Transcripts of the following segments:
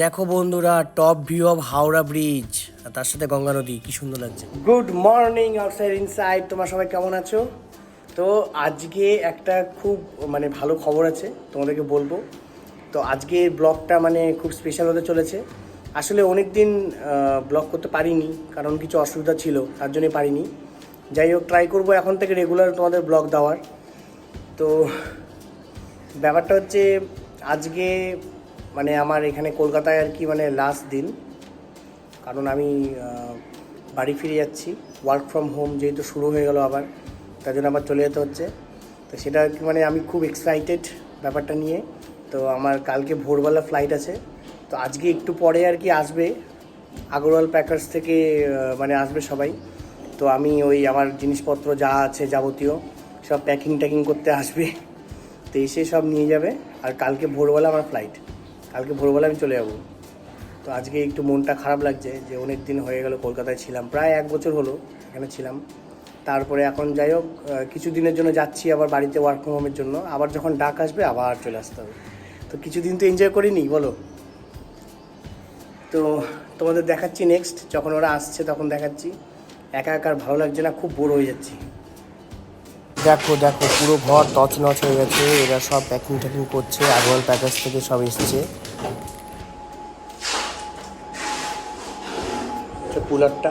দেখো বন্ধুরা, top view of Howrah bridge আর তার সাথে গঙ্গা নদী, কি সুন্দর লাগছে। গুড মর্নিং আউটসাইড ইনসাইড, তোমরা সবাই কেমন আছো? তো আজকে একটা খুব ভালো খবর আছে, তোমাদেরকে বলবো। তো আজকে ব্লগটা খুব স্পেশাল হতে চলেছে। আসলে অনেক দিন ব্লগ করতে পারিনি, কারণ কিছু অসুবিধা ছিল, তার জন্যই পারিনি। যাই হোক, ট্রাই করবো এখন থেকে রেগুলার তোমাদের ব্লগ দেওয়ার। তো ব্যাপারটা হচ্ছে, আজকে আমার এখানে কলকাতায় আর কি লাস্ট দিন, কারণ আমি বাড়ি ফিরে যাচ্ছি। ওয়ার্ক ফ্রম হোম যেহেতু শুরু হয়ে গেল আবার, তার জন্য আবার চলে যেতে হচ্ছে। তো সেটা আর কি আমি খুব এক্সাইটেড ব্যাপারটা নিয়ে। তো আমার কালকে ভোরবেলা ফ্লাইট আছে। তো আজকে একটু পরে আর কি আসবে আগরওয়াল প্যাকার্স থেকে, আসবে সবাই। তো আমি ওই আমার জিনিসপত্র যা আছে যাবতীয় সব প্যাকিং করতে আসবে। তো এসে সব নিয়ে যাবে। আর কালকে ভোরবেলা আমার ফ্লাইট, কালকে ভোরবেলা আমি চলে যাব। তো আজকে একটু মনটা খারাপ লাগছে যে অনেক দিন হয়ে গেল কলকাতায় ছিলাম, প্রায় 1 বছর হলো এখানে ছিলাম। তারপরে এখন যাই হোক, কিছু দিনের জন্য যাচ্ছি আবার বাড়িতে ওয়ার্ক ফ্রম হোমের জন্য। আবার যখন ডাক আসবে আবার চলে আসতে হবে। তো কিছুদিন তো এনজয় করিনি, বলো। তো তোমাদের দেখাচ্ছি নেক্সট, যখন ওরা আসছে তখন দেখাচ্ছি। একা একা আর ভালো লাগছে না, খুব বোর হয়ে যাচ্ছি। দেখো দেখো, পুরো ঘর তছনছ হয়ে গেছে। এরা সব প্যাকিং করছে, আগরওয়াল প্যাকেজ থেকে সব এসছে। কুলারটা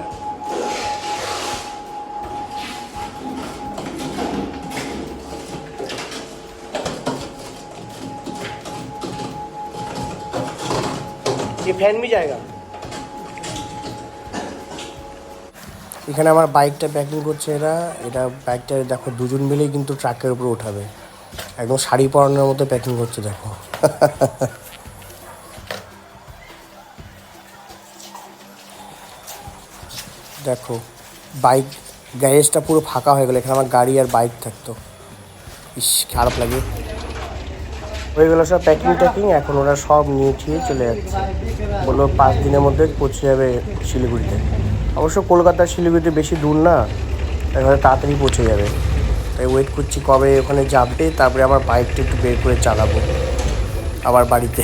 ये फैन भी जाएगा। এখানে আমার বাইকটা প্যাকিং করছে এরা। এটা বাইকটা দেখো, দুজন মিলেই কিন্তু ট্রাকের উপরে উঠাবে। একদম শাড়ি পরানোর মতো প্যাকিং করছে, দেখো। দেখো, বাইক গ্যারেজটা পুরো ফাঁকা হয়ে গেলো। এখানে আমার গাড়ি আর বাইক থাকতো, ইস খারাপ লাগে। হয়ে গেলো সব প্যাকিং। এখন ওরা সব নিয়ে ঠিয়ে চলে যাচ্ছে। বললো 5 দিনের মধ্যে পৌঁছে যাবে শিলিগুড়িতে। অবশ্য কলকাতার শিলিগুড়িতে বেশি দূর না, এবারে তাড়াতাড়ি পৌঁছে যাবে। তাই ওয়েট করছি কবে ওখানে যাবে, তারপরে আমার বাইকটা একটু বের করে চালাবো আবার বাড়িতে।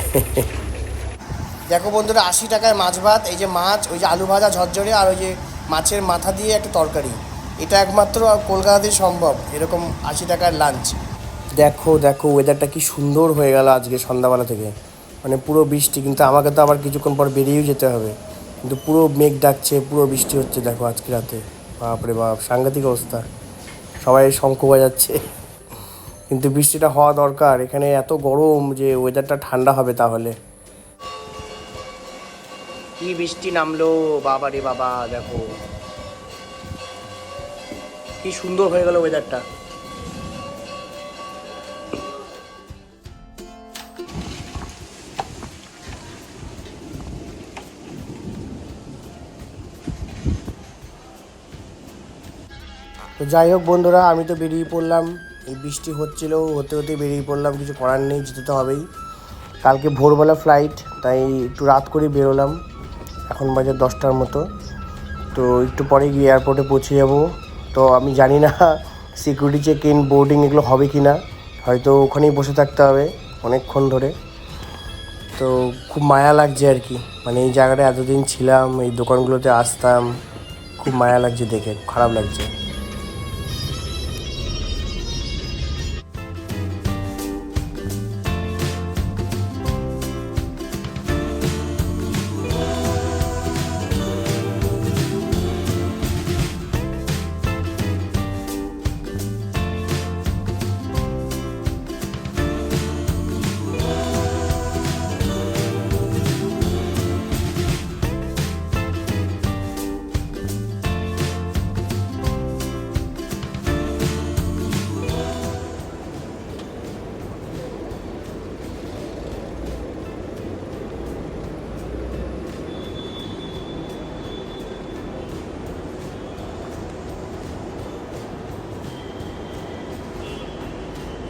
দেখো বন্ধুরা, 80 টাকায় মাছ ভাত, এই যে মাছ, ওই যে আলু ভাজা ঝরঝরে, আর ওই যে মাছের মাথা দিয়ে একটা তরকারি। এটা একমাত্র কলকাতাতেই সম্ভব, এরকম 80 টাকার লাঞ্চ। দেখো দেখো, ওয়েদারটা কি সুন্দর হয়ে গেল আজকে সন্ধ্যাবেলা থেকে। পুরো বৃষ্টি, কিন্তু আমাকে তো আবার কিছুক্ষণ পর বেরিয়েও যেতে হবে। কিন্তু পুরো মেঘ ডাকছে, পুরো বৃষ্টি হচ্ছে দেখো আজকে রাতে। বাপরে বাপ, সাংঘাতিক অবস্থা। সবাই শঙ্খ বাজাচ্ছে। কিন্তু বৃষ্টিটা হওয়া দরকার, এখানে এত গরম যে ওয়েদারটা ঠান্ডা হবে তাহলে। কি বৃষ্টি নামলো, বাবা রে বাবা, দেখো কি সুন্দর হয়ে গেল ওয়েদারটা। তো যাই হোক বন্ধুরা, আমি তো বেরিয়ে পড়লাম। এই বৃষ্টি হচ্ছিল, হতে হতে বেরিয়ে পড়লাম, কিছু করার নেই, যেতে তো হবেই। কালকে ভোরবেলা ফ্লাইট, তাই একটু রাত করে বেরোলাম। এখন বাজে 10টার মতো। তো একটু পরে গিয়ে এয়ারপোর্টে পৌঁছে যাব। তো আমি জানি না সিকিউরিটি চেক ইন, বোর্ডিং এগুলো হবে কি না। হয়তো ওখানেই বসে থাকতে হবে অনেকক্ষণ ধরে। তো খুব মায়া লাগছে আর কি, এই জায়গাটা এতদিন ছিলাম, এই দোকানগুলোতে আসতাম, খুব মায়া লাগছে দেখে, খারাপ লাগছে।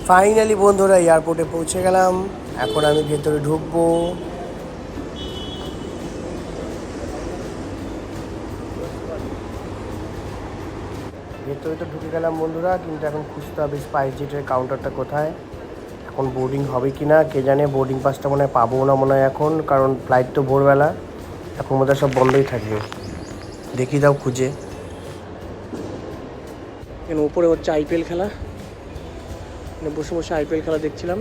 ফাইনালি বন্ধুরা এয়ারপোর্টে পৌঁছে গেলাম। এখন আমি ভেতরে ঢুকবো। ভেতরে তো ঢুকে গেলাম বন্ধুরা, কিন্তু এখন খুঁজতে হবে স্পাইস জেটের কাউন্টারটা কোথায়। এখন বোর্ডিং হবে কি না কে জানে। বোর্ডিং পাসটা মনে হয় পাবো না মনে হয় এখন, কারণ ফ্লাইট তো ভোরবেলা, এখন বোধ হয় সব বন্ধই থাকবে। দেখি দাও খুঁজে। এখানে উপরে হচ্ছে আইপিএল খেলা, বসে বসে আইপিএল খেলা দেখছিলাম।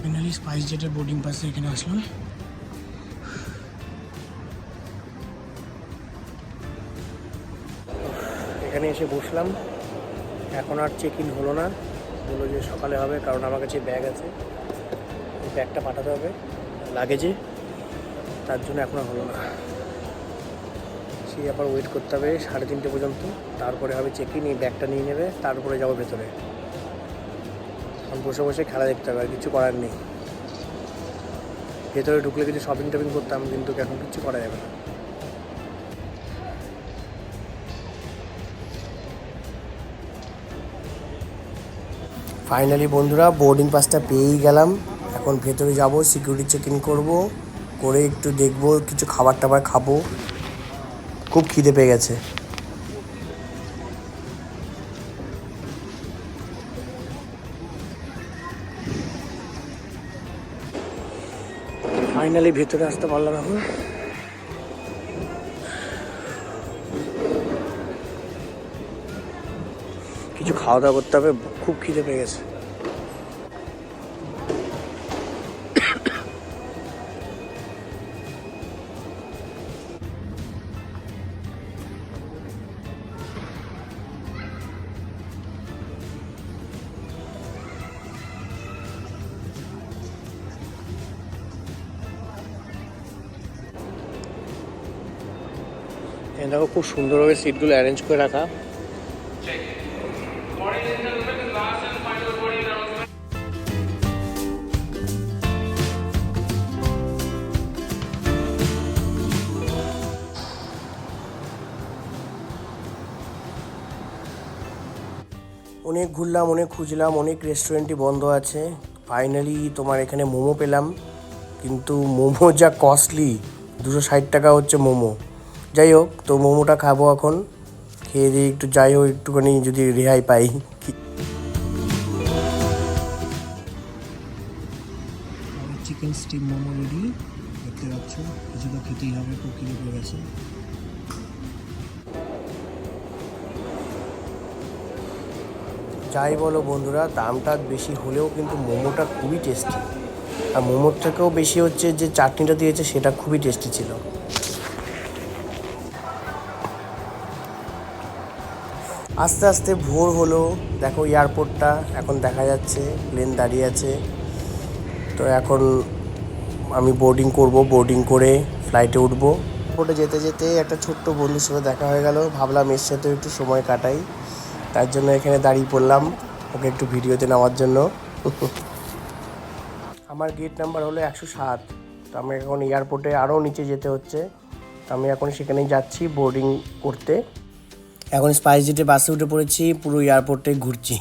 ফাইনালি স্পাইস জেটের বোর্ডিং পাসে এখানে আসলাম। এখানে এসে বসলাম। এখন আর চেক ইন হলো না, বললো যে সকালে হবে, কারণ আমার কাছে ব্যাগ আছে, ব্যাগটা পাঠাতে হবে লাগেজে, তার জন্য এখন হলো না। সেই আবার ওয়েট করতে হবে 3:30 পর্যন্ত, তারপরে হবে চেক ইন। এই ব্যাগটা নিয়ে নেবে, তারপরে যাবো ভেতরে। এখন বসে বসে খেলা দেখতে হবে, আর কিছু করার নেই। ভেতরে ঢুকলে কিছু শপিং টপিং করতাম, কিন্তু এখন কিছু করা যাবে না। ফাইনালি বন্ধুরা বোর্ডিং পাসটা পেয়েই গেলাম। এখন ভেতরে যাব, সিকিউরিটি চেক ইন করবো, করে একটু দেখবো, কিছু খাবার টাবার খাবো। খুব খিদে পেয়ে গেছে। ফাইনালি ভেতরে আসতে পারলাম। এখন কিছু খাওয়া দাওয়া করতে হবে, খুব খিদে পেয়ে গেছে। দেখো খুব সুন্দরভাবে সিটগুলো অ্যারেঞ্জ করে রাখা। অনেক ঘুরলাম, অনেক খুঁজলাম, অনেক রেস্টুরেন্টই বন্ধ আছে। ফাইনালি তোমার এখানে মোমো পেলাম, কিন্তু মোমো যা কস্টলি, 260 টাকা হচ্ছে মোমো। যাই হোক, তো মোমোটা খাবো এখন, খেয়ে দিয়ে একটু যাই হোক একটুখানি যদি রেহাই পাই। চিকেন স্টিম মোমো রেডি, দেখতে পাচ্ছ। কিছু তো খেতেই হবে, খুব খিদে পেয়ে গেছে। যাই বলো বন্ধুরা, দামটা বেশি হলেও কিন্তু মোমোটা খুবই টেস্টি। আর মোমোর থেকেও বেশি হচ্ছে যে চাটনিটা দিয়েছে, সেটা খুবই টেস্টি ছিল। আস্তে আস্তে ভোর হলো, দেখো এয়ারপোর্টটা এখন দেখা যাচ্ছে, প্লেন দাঁড়িয়ে আছে। তো এখন আমি বোর্ডিং করব, বোর্ডিং করে ফ্লাইটে উঠবো। এয়ারপোর্টে যেতে যেতে একটা ছোট্ট বন্ধুর সাথে দেখা হয়ে গেল, ভাবলাম এর সাথেও একটু সময় কাটাই, তার জন্য এখানে দাঁড়িয়ে পড়লাম ওকে একটু ভিডিওতে নেওয়ার জন্য। আমার গেট নাম্বার হলো 107। তো আমি এখন এয়ারপোর্টে আরও নিচে যেতে হচ্ছে, তো আমি এখন সেখানেই যাচ্ছি বোর্ডিং করতে। এখন স্পাইস জেটে বাসে উঠে পড়েছি, পুরো এয়ারপোর্টে ঘুরছি।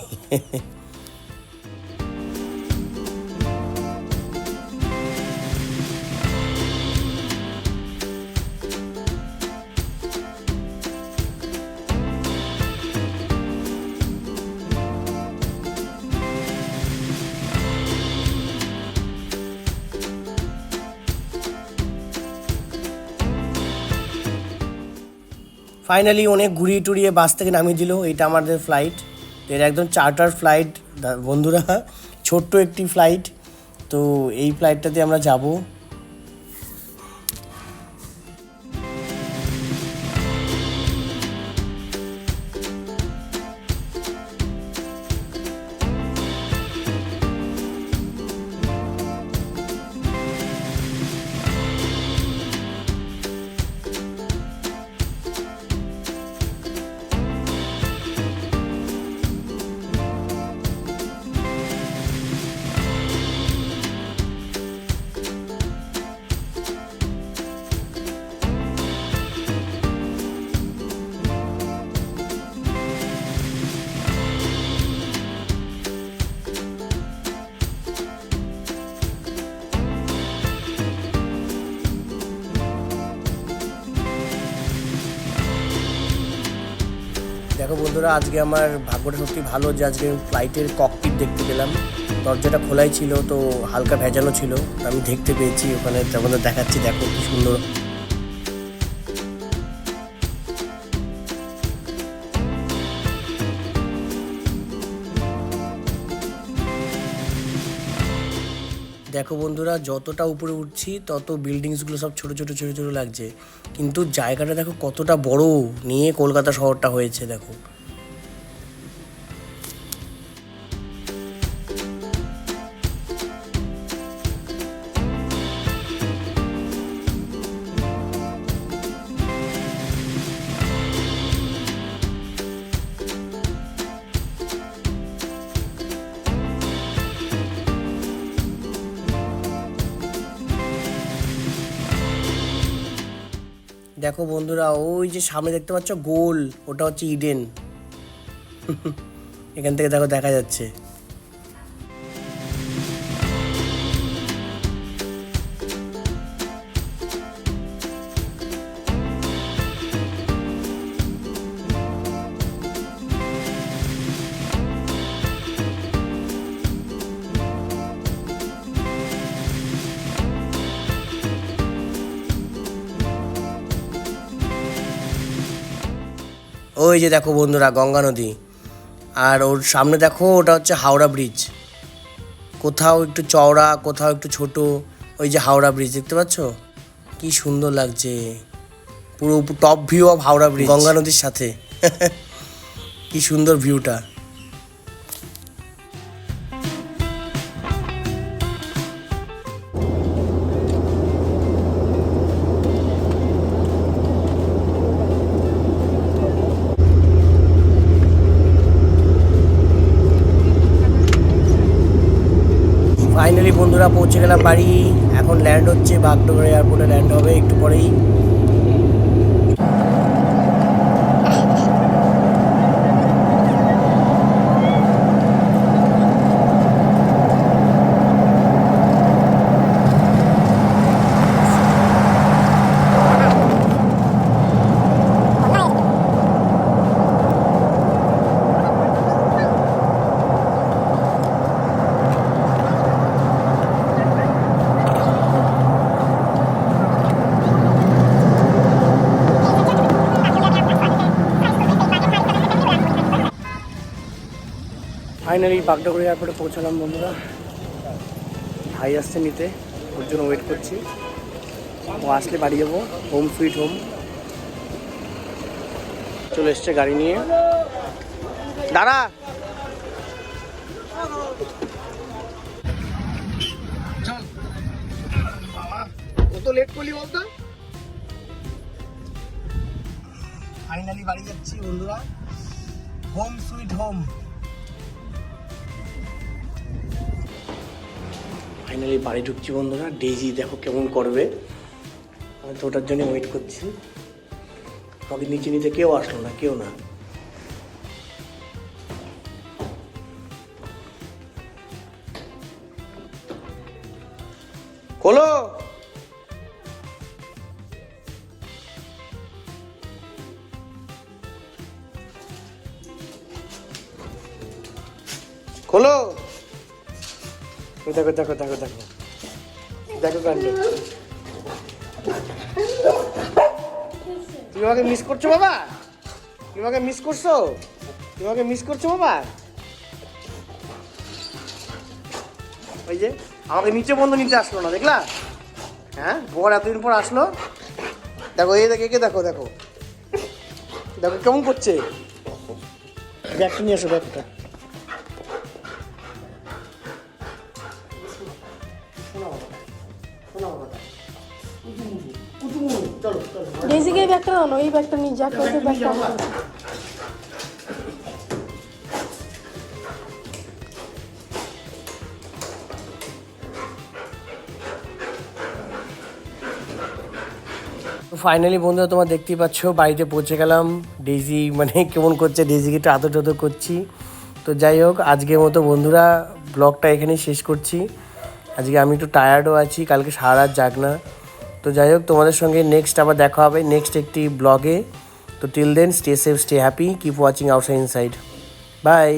ফাইনালি অনেক ঘুরিয়ে টুরিয়ে বাস থেকে নামিয়ে দিল। এটা আমাদের ফ্লাইট, এর একদম চার্টার ফ্লাইট বন্ধুরা, ছোট্ট একটি ফ্লাইট। তো এই ফ্লাইটটাতে আমরা যাব। দেখো বন্ধুরা, আজকে আমার ভাগ্যটা সত্যি ভালো যে আজকে ফ্লাইটের ককপিট দেখতে পেলাম। দরজাটা খোলাই ছিল, তো হালকা ভেজানো ছিল, আমি দেখতে পেয়েছি ওখানে। তোমাদের দেখাচ্ছি, দেখো কি সুন্দর। দেখো বন্ধুরা, যতটা উপরে উঠছি তত বিল্ডিংসগুলো সব ছোট ছোট ছোট ছোট লাগছে, কিন্তু জায়গাটা দেখো কতটা বড় নিয়ে কলকাতা শহরটা হয়েছে। দেখো দেখো বন্ধুরা, ওই যে সামনে দেখতে পাচ্ছ গোল, ওটা হচ্ছে ইডেন। এখান থেকে দেখো দেখা যাচ্ছে। ওই যে দেখো বন্ধুরা গঙ্গা নদী, আর ওর সামনে দেখো ওটা হচ্ছে হাওড়া ব্রিজ। কোথাও একটু চওড়া, কোথাও একটু ছোট। ওই যে হাওড়া ব্রিজ দেখতে পাচ্ছ, কি সুন্দর লাগছে। পুরো top view of Howrah bridge Ganga নদীর সাথে। কি সুন্দর ভিউটা। ফাইনালি বন্ধুরা পৌঁছে গেলাম বাড়ি। এখন ল্যান্ড হচ্ছে, বাগডোগরা এয়ারপোর্টে ল্যান্ড হবে একটু পরেই। ফাইনালি বাগডোগরা এয়ারপোর্টে পৌঁছালাম বন্ধুরা। ভাই আসছে নিতে, ওর জন্য ওয়েট করছি। ও আসলে বাড়ি যাবো, হোম সুইট হোম। চলে এসছে গাড়ি নিয়ে। দাঁড়া, কত লেট করলি বলতো। ফাইনালি বাড়ি যাচ্ছি বন্ধুরা, হোম সুইট হোম। ফাইনালি বাড়ি ঢুকছি বন্ধুরা। ডেইজি দেখো কেমন করবে, আমি তো ওটার জন্য ওয়েট করছি। আমাকে নিচে নিতে কেউ আসলো না, কেউ না। খোলো, খোলো। দেখো দেখো দেখো দেখো দেখো কাণ্ড। তুমি আমাকে মিস করছো বাবা, তুমি আমাকে মিস করছো, তুমি আমাকে মিস করছো বাবা। ওই যে আমাকে নিচে বন্ধ নিতে আসলো না, দেখলা? হ্যাঁ, বর এতদিন পর আসলো। দেখো এই দেখে, একে দেখো, দেখো দেখো কেমন করছে। ব্যাগটা নিয়ে আসো, ব্যাগটা। ডেজিকে এই ব্যাগটা নাও, এই ব্যাগটা নিয়ে যা করতে ব্যাগটা নাও। ফাইনালি বন্ধুরা তোমার দেখতেই পাচ্ছ বাড়িতে পৌঁছে গেলাম। ডেজি মানে কেমন করছে, ডেজিকে একটু আদর টাদর করছি। তো যাই হোক, আজকের মতো বন্ধুরা ব্লগটা এখানেই শেষ করছি। আজকে আমি একটু টায়ার্ডও আছি, কালকে সারা রাত জাগনা। তো যাই হোক, তোমাদের সঙ্গে নেক্সট আবার দেখা হবে নেক্সট একটি ব্লগে। তো till then stay safe, stay happy, keep watching outside inside. By.